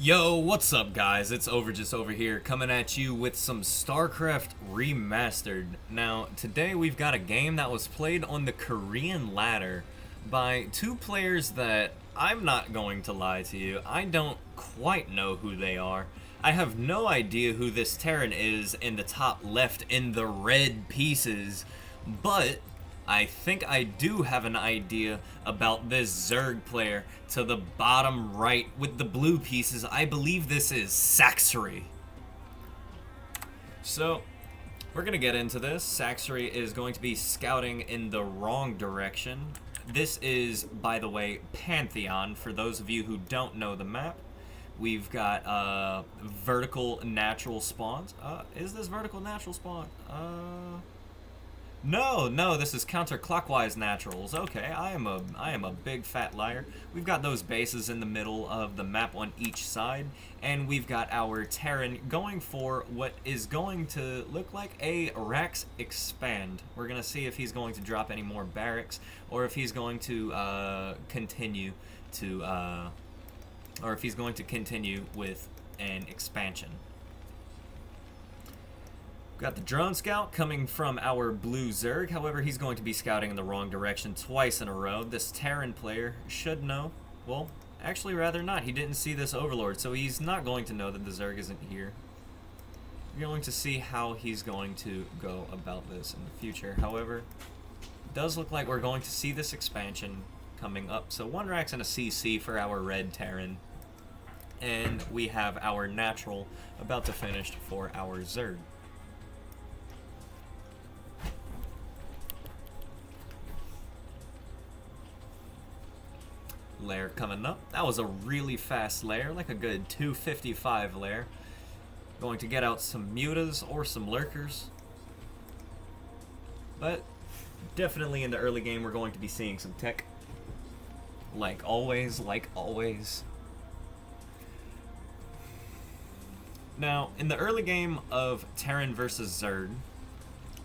Yo, what's up guys? It's Overjust over here coming at you with some StarCraft Remastered. Now, today we've got a game that was played on the Korean ladder by two players that I'm not going to lie to you, I don't quite know who they are. I have no idea who this Terran is in the top left in the red pieces, but I think I do have an idea about this Zerg player to the bottom right with the blue pieces. I believe this is Saxary. So, we're going to get into this. Saxary is going to be scouting in the wrong direction. This is, by the way, Pantheon, for those of you who don't know the map. We've got vertical natural spawns. Is this vertical natural spawn? No, this is counterclockwise naturals. Okay, I am a big fat liar. We've got those bases in the middle of the map on each side, and we've got our Terran going for what is going to look like a Rax expand. We're gonna see if he's going to drop any more barracks, or if he's going to continue with an expansion. Got the drone scout coming from our blue Zerg. However, he's going to be scouting in the wrong direction twice in a row. This Terran player should know. Well, actually rather not. He didn't see this overlord, so he's not going to know that the Zerg isn't here. We're going to see how he's going to go about this in the future. However, it does look like we're going to see this expansion coming up. So 1 Rax and a CC for our red Terran. And we have our natural about to finish for our Zerg. Lair coming up. That was a really fast lair, like a good 255 lair. Going to get out some mutas or some lurkers. But definitely in the early game we're going to be seeing some tech. Like always. Now, in the early game of Terran versus Zerg,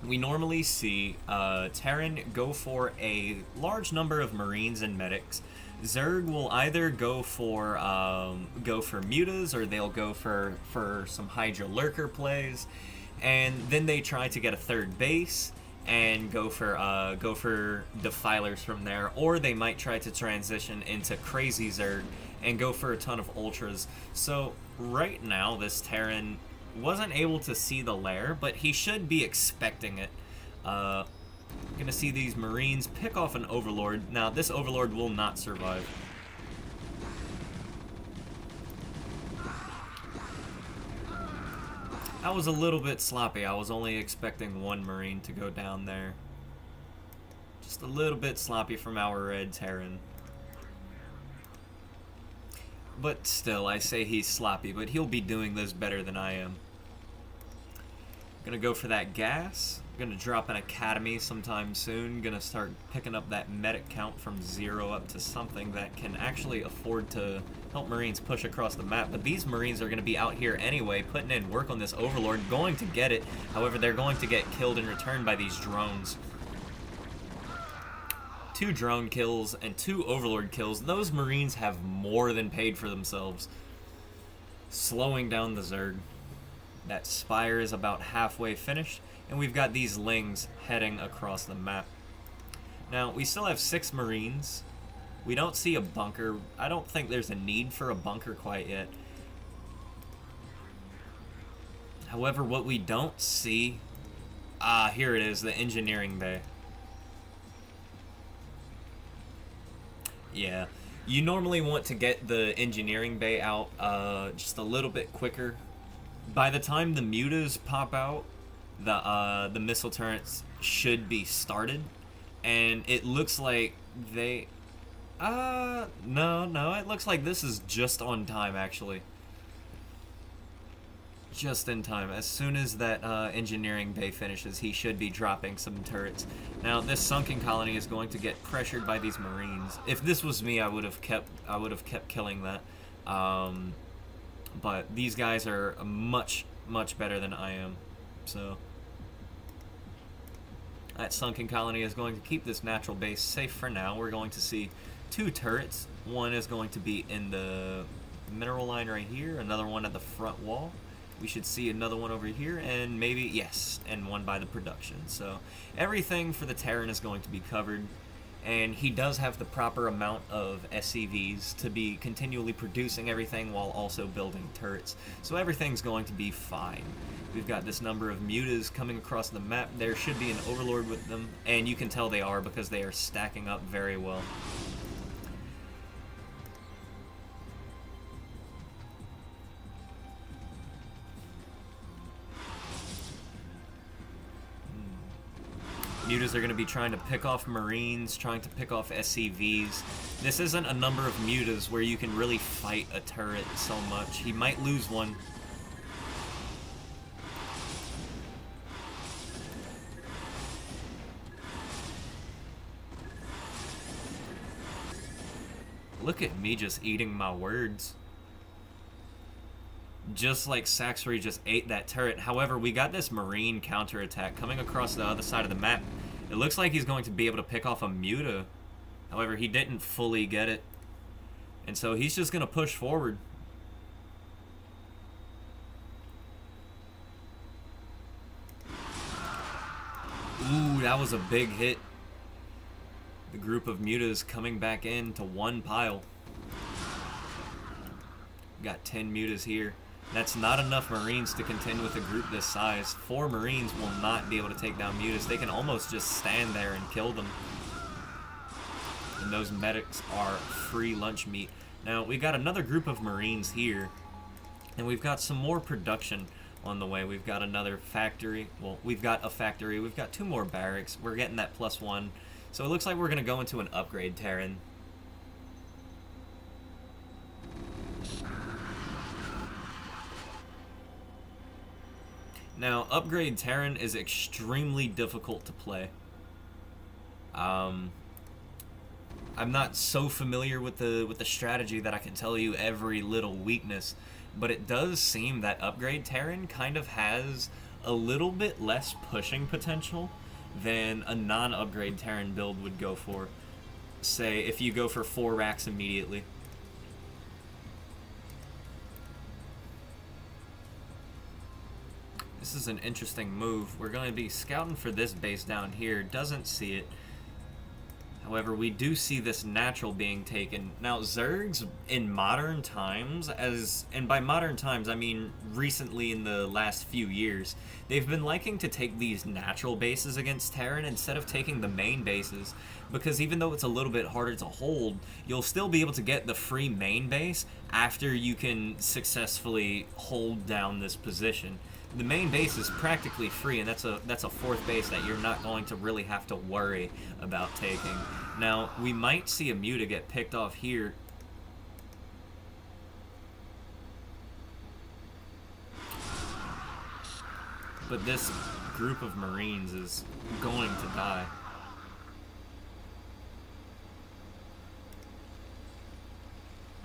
we normally see Terran go for a large number of Marines and medics. Zerg will either go for mutas, or they'll go for some Hydra lurker plays, and then they try to get a third base and go for defilers from there, or they might try to transition into crazy Zerg and go for a ton of ultras. So right now this Terran wasn't able to see the lair, but he should be expecting it. Gonna see these Marines pick off an Overlord. Now, this Overlord will not survive. I was a little bit sloppy. I was only expecting 1 Marine to go down there. Just a little bit sloppy from our red Terran. But still, I say he's sloppy, but he'll be doing this better than I am. Gonna go for that gas. Gonna drop an academy sometime soon. Gonna start picking up that medic count from 0 up to something that can actually afford to help Marines push across the map. But these Marines are gonna be out here anyway, putting in work on this Overlord, going to get it. However, they're going to get killed in return by these drones. 2 drone kills and 2 Overlord kills. Those Marines have more than paid for themselves. Slowing down the Zerg. That spire is about halfway finished, and we've got these Lings heading across the map. Now, we still have 6 Marines. We don't see a bunker. I don't think there's a need for a bunker quite yet. However, what we don't see... here it is, the engineering bay. Yeah, you normally want to get the engineering bay out just a little bit quicker. By the time the mutas pop out, the missile turrets should be started, and it looks like they... no, it looks like this is just on time, actually. Just in time. As soon as that engineering bay finishes, he should be dropping some turrets. Now, this sunken colony is going to get pressured by these Marines. If this was me, I would have kept killing that. But these guys are much better than I am. So that sunken colony is going to keep this natural base safe for now. We're going to see 2 turrets. One is going to be in the mineral line right here, another one at the front wall. We should see another one over here, and maybe, yes, and one by the production. So everything for the Terran is going to be covered, and he does have the proper amount of SCVs to be continually producing everything while also building turrets. So everything's going to be fine. We've got this number of mutas coming across the map. There should be an overlord with them, and you can tell they are because they are stacking up very well. Mutas are going to be trying to pick off Marines, trying to pick off SCVs. This isn't a number of mutas where you can really fight a turret so much. He might lose one. Look at me just eating my words. Just like Saxbury just ate that turret. However, we got this Marine counterattack coming across the other side of the map. It looks like he's going to be able to pick off a muta. However, he didn't fully get it. And so he's just going to push forward. Ooh, that was a big hit. The group of mutas coming back into one pile. Got 10 mutas here. That's not enough Marines to contend with a group this size. 4 Marines will not be able to take down mutas. They can almost just stand there and kill them. And those medics are free lunch meat. Now, we got another group of Marines here. And we've got some more production on the way. We've got another factory. Well, we've got a factory. We've got 2 more barracks. We're getting that +1. So it looks like we're going to go into an upgrade Terran. Now, upgrade Terran is extremely difficult to play. I'm not so familiar with the strategy that I can tell you every little weakness, but it does seem that upgrade Terran kind of has a little bit less pushing potential than a non-upgrade Terran build would go for. Say, if you go for 4 racks immediately. This is an interesting move. We're going to be scouting for this base down here. Doesn't see it. However, we do see this natural being taken. Now, Zergs in modern times, and by modern times, I mean recently in the last few years, they've been liking to take these natural bases against Terran instead of taking the main bases, because even though it's a little bit harder to hold, you'll still be able to get the free main base after you can successfully hold down this position. The main base is practically free, and that's a 4th base that you're not going to really have to worry about taking. Now, we might see a muta get picked off here. But this group of Marines is going to die.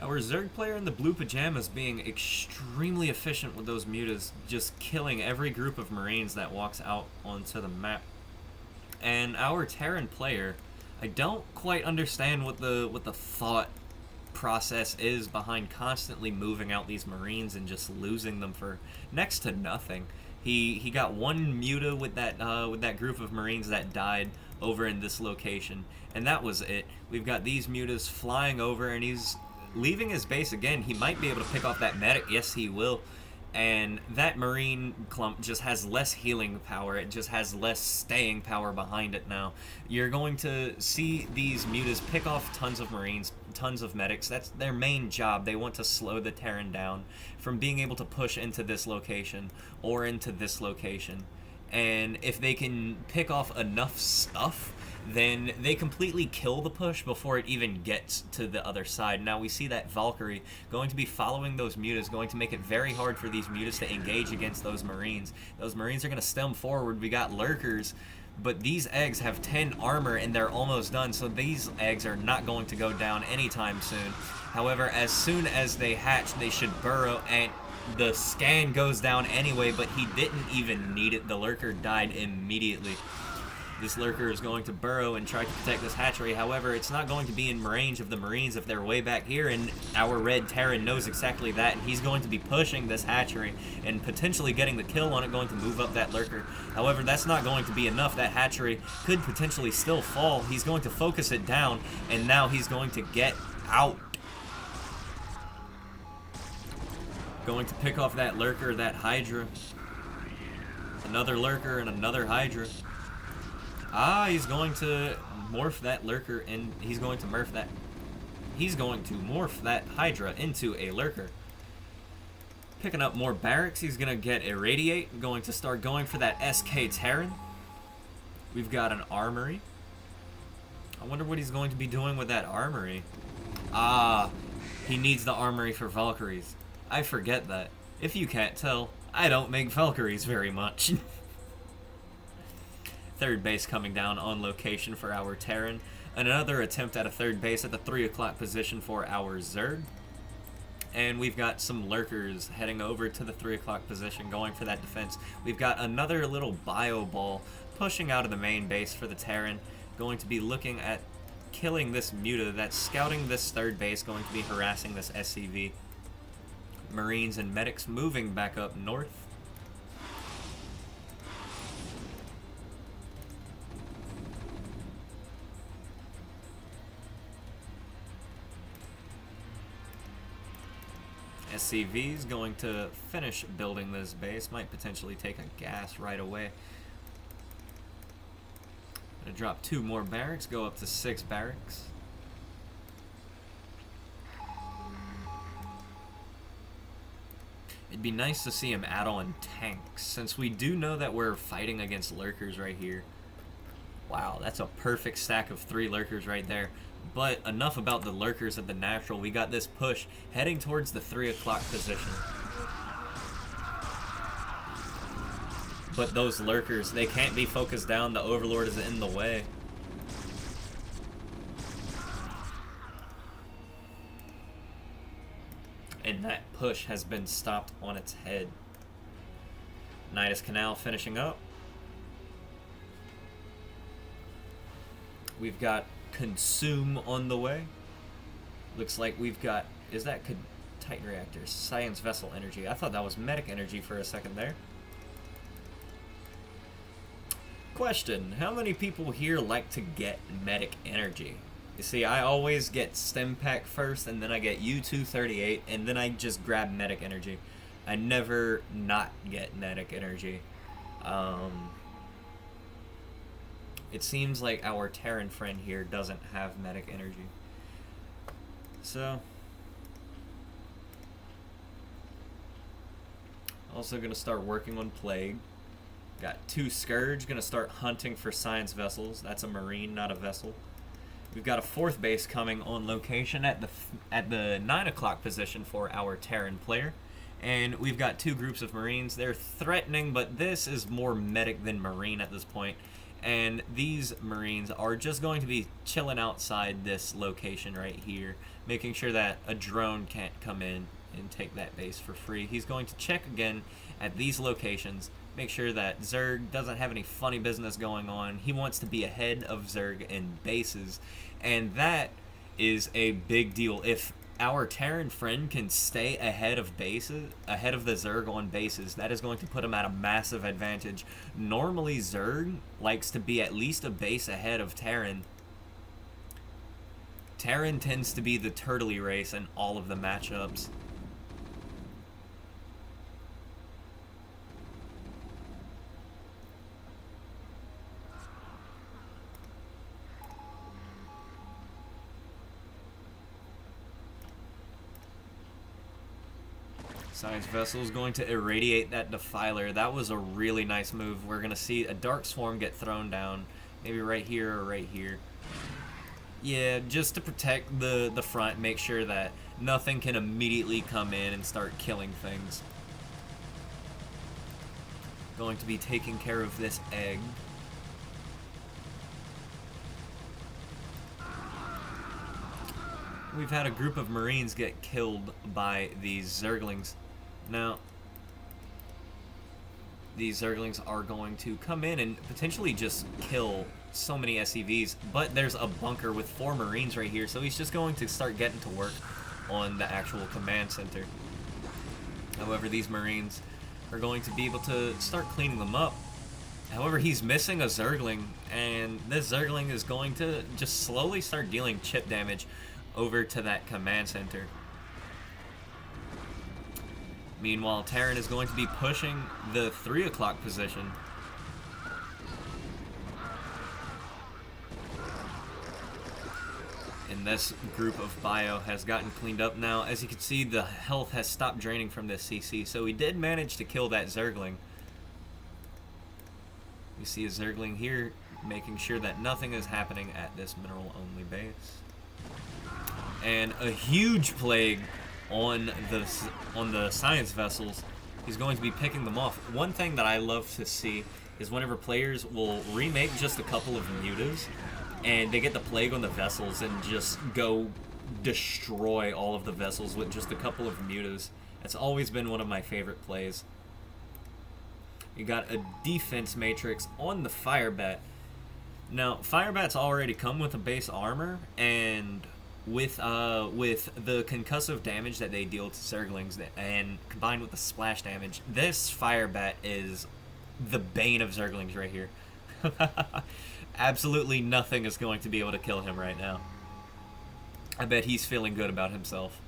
Our Zerg player in the blue pajamas being extremely efficient with those mutas, just killing every group of Marines that walks out onto the map. And our Terran player, I don't quite understand what the thought process is behind constantly moving out these Marines and just losing them for next to nothing. He got 1 muta with that group of Marines that died over in this location, and that was it. We've got these mutas flying over, and he's leaving his base again. He might be able to pick off that medic. Yes, he will. And that Marine clump just has less healing power. It just has less staying power behind it now. You're going to see these mutas pick off tons of Marines, tons of medics. That's their main job. They want to slow the Terran down from being able to push into this location or into this location. And if they can pick off enough stuff, then they completely kill the push before it even gets to the other side. Now we see that Valkyrie going to be following those mutas, going to make it very hard for these mutas to engage against those Marines. Those Marines are going to stem forward. We got lurkers, but these eggs have 10 armor and they're almost done, so these eggs are not going to go down anytime soon. However, as soon as they hatch, they should burrow, and the scan goes down anyway, but he didn't even need it. The lurker died immediately. This lurker is going to burrow and try to protect this hatchery. However, it's not going to be in range of the Marines if they're way back here, and our red Terran knows exactly that, and he's going to be pushing this hatchery and potentially getting the kill on it, going to move up that lurker. However, that's not going to be enough. That hatchery could potentially still fall. He's going to focus it down, and now he's going to get out. Going to pick off that lurker, that Hydra. Another lurker and another Hydra. He's going to morph that lurker, and he's going to morph that Hydra into a lurker. Picking up more barracks, he's going to get Irradiate, going to start going for that SK Terran. We've got an armory. I wonder what he's going to be doing with that armory. He needs the armory for Valkyries. I forget that. If you can't tell, I don't make Valkyries very much. Third base coming down on location for our Terran. Another attempt at a third base at the 3 o'clock position for our Zerg. And we've got some lurkers heading over to the 3 o'clock position, going for that defense. We've got another little bio ball pushing out of the main base for the Terran, going to be looking at killing this Muta that's scouting this third base, going to be harassing this SCV. Marines and medics moving back up north. SCV is going to finish building this base, might potentially take a gas right away. Gonna drop 2 more barracks, go up to 6 barracks. It'd be nice to see him add on tanks, since we do know that we're fighting against lurkers right here. Wow, that's a perfect stack of 3 lurkers right there. But enough about the lurkers at the natural. We got this push heading towards the 3 o'clock position. But those lurkers, they can't be focused down. The Overlord is in the way. And that push has been stopped on its head. Nidus Canal finishing up. We've got Consume on the way. Looks like we've got, is that Titan Reactors? Science Vessel Energy. I thought that was Medic Energy for a second there. Question, how many people here like to get Medic Energy? You see, I always get Stim Pack first, and then I get U-238, and then I just grab Medic Energy. I never not get Medic Energy. It seems like our Terran friend here doesn't have Medic Energy. So, also going to start working on Plague. Got 2 Scourge, going to start hunting for Science Vessels. That's a Marine, not a vessel. We've got a 4th base coming on location at the 9 o'clock position for our Terran player. And we've got 2 groups of Marines. They're threatening, but this is more medic than Marine at this point. And these Marines are just going to be chilling outside this location right here, making sure that a drone can't come in and take that base for free. He's going to check again at these locations, make sure that Zerg doesn't have any funny business going on. He wants to be ahead of Zerg in bases, and that is a big deal. If our Terran friend can stay ahead of bases, ahead of the Zerg on bases, that is going to put him at a massive advantage. Normally, Zerg likes to be at least a base ahead of Terran. Terran tends to be the turtley race in all of the matchups. Science Vessel is going to irradiate that Defiler. That was a really nice move. We're going to see a Dark Swarm get thrown down. Maybe right here or right here. Yeah, just to protect the front, make sure that nothing can immediately come in and start killing things. Going to be taking care of this egg. We've had a group of Marines get killed by these Zerglings. Now, these Zerglings are going to come in and potentially just kill so many SCVs, but there's a bunker with 4 Marines right here, so he's just going to start getting to work on the actual command center. However, these Marines are going to be able to start cleaning them up. However, he's missing a Zergling, and this Zergling is going to just slowly start dealing chip damage over to that command center. Meanwhile, Terran is going to be pushing the 3 o'clock position. And this group of bio has gotten cleaned up now. As you can see, the health has stopped draining from this CC, so he did manage to kill that Zergling. You see a Zergling here making sure that nothing is happening at this mineral-only base. And a huge plague on the science vessels. He's going to be picking them off. One thing that I love to see is whenever players will remake just a couple of mutas and they get the plague on the vessels and just go destroy all of the vessels with just a couple of mutas. That's always been one of my favorite plays. You got a defense matrix on the Firebat. Now, Firebats already come with a base armor, and with the concussive damage that they deal to Zerglings, and combined with the splash damage, this Firebat is the bane of Zerglings right here. Absolutely nothing is going to be able to kill him right now. I bet he's feeling good about himself.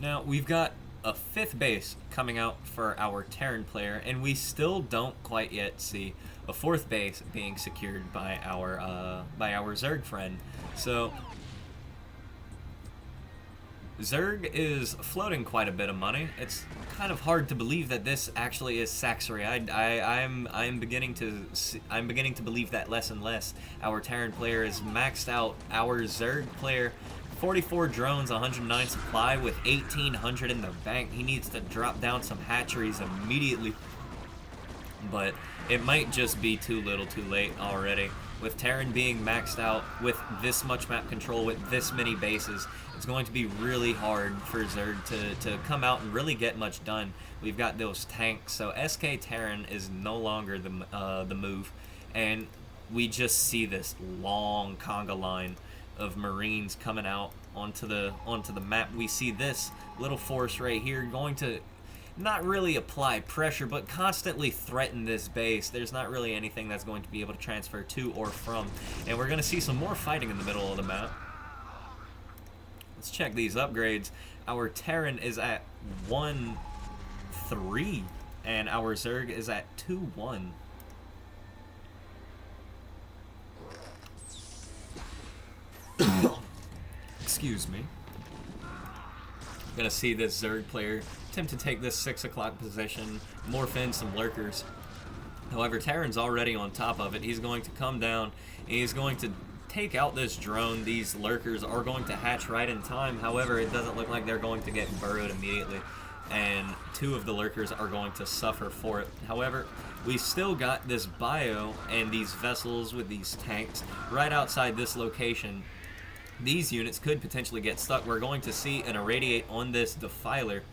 Now, we've got a 5th base coming out for our Terran player, and we still don't quite yet see a 4th base being secured by our Zerg friend. So Zerg is floating quite a bit of money. It's kind of hard to believe that this actually is Saxory. I'm beginning to believe that less and less. Our Terran player is maxed out. Our Zerg player, 44 drones, 109 supply with 1,800 in the bank. He needs to drop down some hatcheries immediately. But it might just be too little too late already. With Terran being maxed out, with this much map control, with this many bases, it's going to be really hard for Zerg to come out and really get much done. We've got those tanks, so SK Terran is no longer the move. And we just see this long conga line of Marines coming out onto the map. We see this little force right here going to not really apply pressure, but constantly threaten this base. There's not really anything that's going to be able to transfer to or from. And we're going to see some more fighting in the middle of the map. Let's check these upgrades. Our Terran is at 1-3, and our Zerg is at 2-1. Excuse me. I'm gonna see this Zerg player attempt to take this 6 o'clock position, morph in some lurkers. However, Terran's already on top of it. He's going to come down and he's going to take out this drone. These lurkers are going to hatch right in time. However, it doesn't look like they're going to get burrowed immediately, and 2 of the lurkers are going to suffer for it. However, we still got this bio and these vessels with these tanks right outside this location. These units could potentially get stuck. We're going to see an irradiate on this Defiler,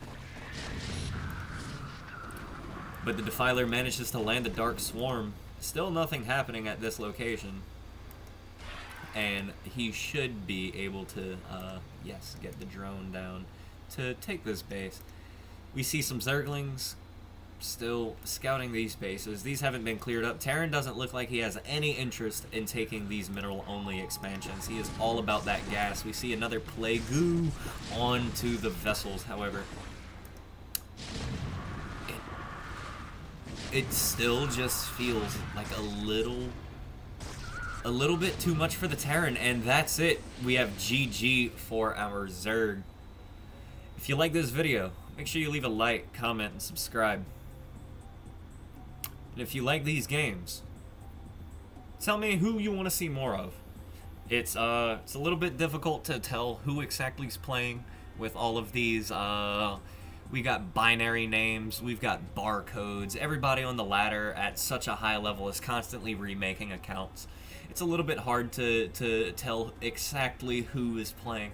but the Defiler manages to land a Dark Swarm. Still nothing happening at this location, and he should be able to, yes, get the drone down to take this base. We see some Zerglings still scouting these bases. These haven't been cleared up. Terran doesn't look like he has any interest in taking these mineral-only expansions. He is all about that gas. We see another Plague onto the vessels, however. It still just feels like a little bit too much for the Terran, and that's it. We have GG for our Zerg. If you like this video, make sure you leave a like, comment, and subscribe. And if you like these games, tell me who you want to see more of. It's a little bit difficult to tell who exactly is playing with all of these. We got binary names, we've got barcodes. Everybody on the ladder at such a high level is constantly remaking accounts. It's a little bit hard to tell exactly who is playing.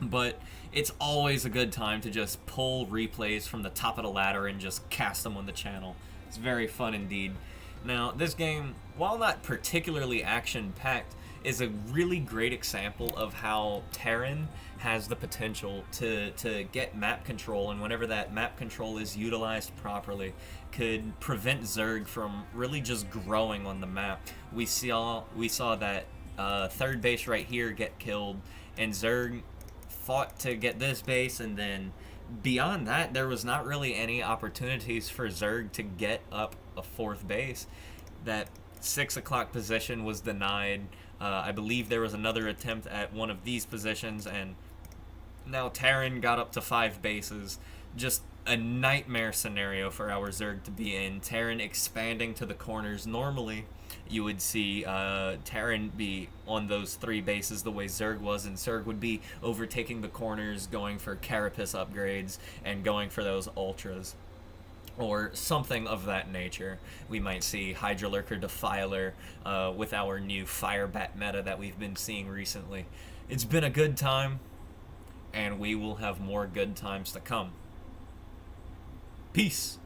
But it's always a good time to just pull replays from the top of the ladder and just cast them on the channel. It's very fun indeed. Now, this game, while not particularly action-packed, is a really great example of how Terran has the potential to get map control, and whenever that map control is utilized properly, could prevent Zerg from really just growing on the map. We saw that third base right here get killed, and Zerg fought to get this base, and then beyond that, there was not really any opportunities for Zerg to get up a fourth base. That 6 o'clock position was denied. I believe there was another attempt at one of these positions, and now Terran got up to 5 bases. Just a nightmare scenario for our Zerg to be in. Terran expanding to the corners. Normally, you would see Terran be on those 3 bases the way Zerg was, and Zerg would be overtaking the corners, going for Carapace upgrades, and going for those ultras, or something of that nature. We might see Hydra Lurker Defiler with our new Firebat meta that we've been seeing recently. It's been a good time, and we will have more good times to come. Peace.